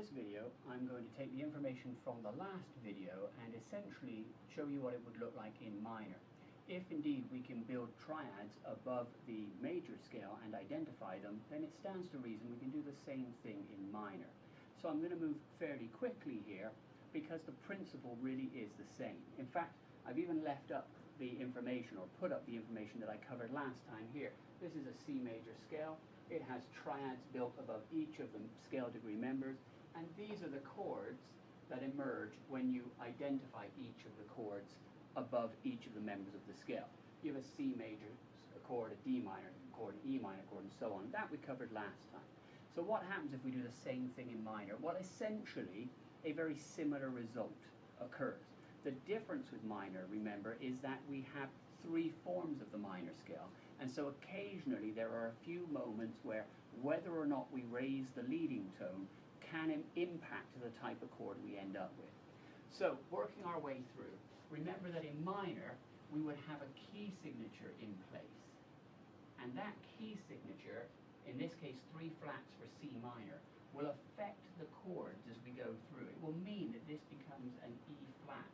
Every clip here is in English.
this video, I'm going to take the information from the last video and essentially show you what it would look like in minor. If indeed we can build triads above the major scale and identify them, then it stands to reason we can do the same thing in minor. So I'm going to move fairly quickly here because the principle really is the same. In fact, I've even left up the information or put up the information that I covered last time here. This is a C major scale. It has triads built above each of the scale degree members, and these are the chords that emerge when you identify each of the chords above each of the members of the scale. You have a C major chord, a D minor chord, an E minor chord, and so on. That we covered last time. So what happens if we do the same thing in minor? Well, essentially, a very similar result occurs. The difference with minor, remember, is that we have three forms of the minor scale, and so occasionally there are a few moments where whether or not we raise the leading tone can impact the type of chord we end up with. So, working our way through, remember that in minor we would have a key signature in place, and that key signature, in this case 3 flats for C minor, will affect the chords as we go through. It will mean that this becomes an E flat.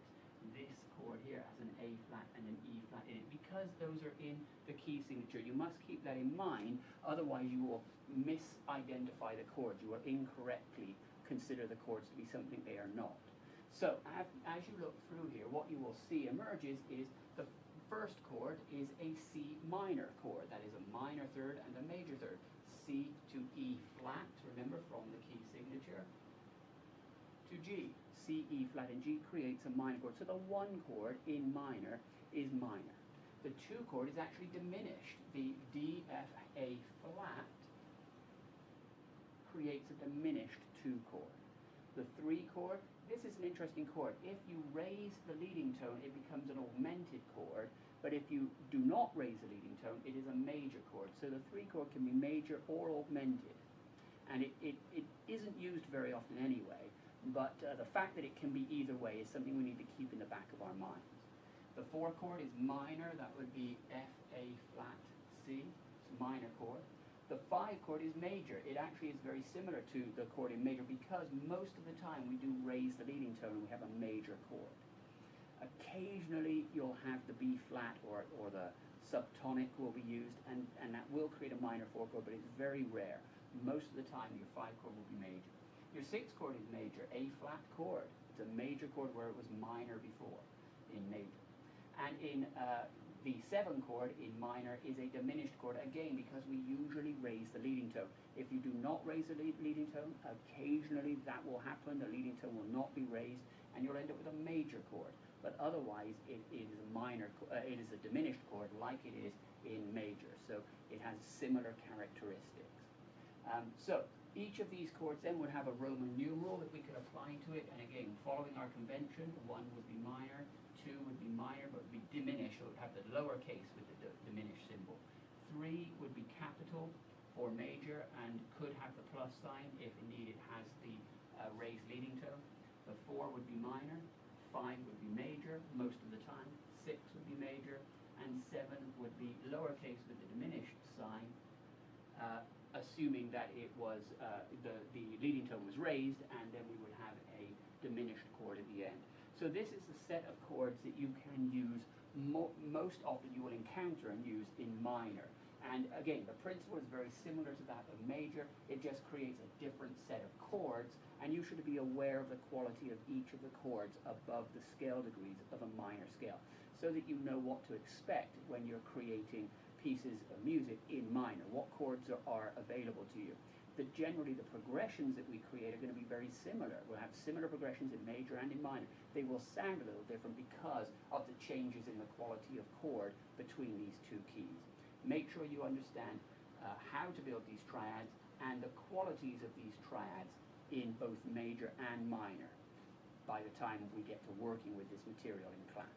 This chord here has an A flat and an E flat in it because those are in the key signature. You must keep that in mind, otherwise you will misidentify the chords. You will incorrectly consider the chords to be something they are not. So as you look through here, what you will see emerges is the first chord is a C minor chord. That is a minor third and a major third. C to E flat, remember, from the key signature, to G. C, E flat, and G creates a minor chord. So the 1 chord in minor is minor. The 2 chord is actually diminished. The D, F, A flat creates a diminished 2 chord. The 3 chord, this is an interesting chord. If you raise the leading tone, it becomes an augmented chord, but if you do not raise the leading tone, it is a major chord. So the 3 chord can be major or augmented, and it isn't used very often anyway, but the fact that it can be either way is something we need to keep in the back of our minds. The 4 chord is minor. That would be F, A flat, C. It's a minor chord. The 5 chord is major. It actually is very similar to the chord in major because most of the time we do raise the leading tone and we have a major chord. Occasionally you'll have the B flat or the subtonic will be used, and that will create a minor 4 chord, but it's very rare. Most of the time your 5 chord will be major. Your 6 chord is major, A flat chord. It's a major chord where it was minor before in major. And in the 7 chord in minor is a diminished chord, again because we usually raise the leading tone. If you do not raise the leading tone, occasionally that will happen. The leading tone will not be raised and you'll end up with a major chord. But otherwise it is a minor, it is a diminished chord like it is in major. So it has similar characteristics. So each of these chords then would have a Roman numeral that we could apply to it, and again, following our convention, 1 would be minor, 2 would be minor but would be diminished, so it would have the lower case with the diminished symbol. 3 would be capital for major and could have the plus sign if indeed it has the raised leading tone. The 4 would be minor, 5 would be major most of the time, 6 would be major, and 7 would be lowercase with the diminished sign, assuming that it was the leading tone was raised, and then we would have a diminished chord at the end. So this is the set of chords that you can use most often you will encounter and use in minor. And again, the principle is very similar to that of major. It just creates a different set of chords, and you should be aware of the quality of each of the chords above the scale degrees of a minor scale, so that you know what to expect when you're creating pieces of music in minor, what chords are available to you. Generally the progressions that we create are going to be very similar. We'll have similar progressions in major and in minor. They will sound a little different because of the changes in the quality of chord between these 2 keys. Make sure you understand how to build these triads and the qualities of these triads in both major and minor by the time we get to working with this material in class.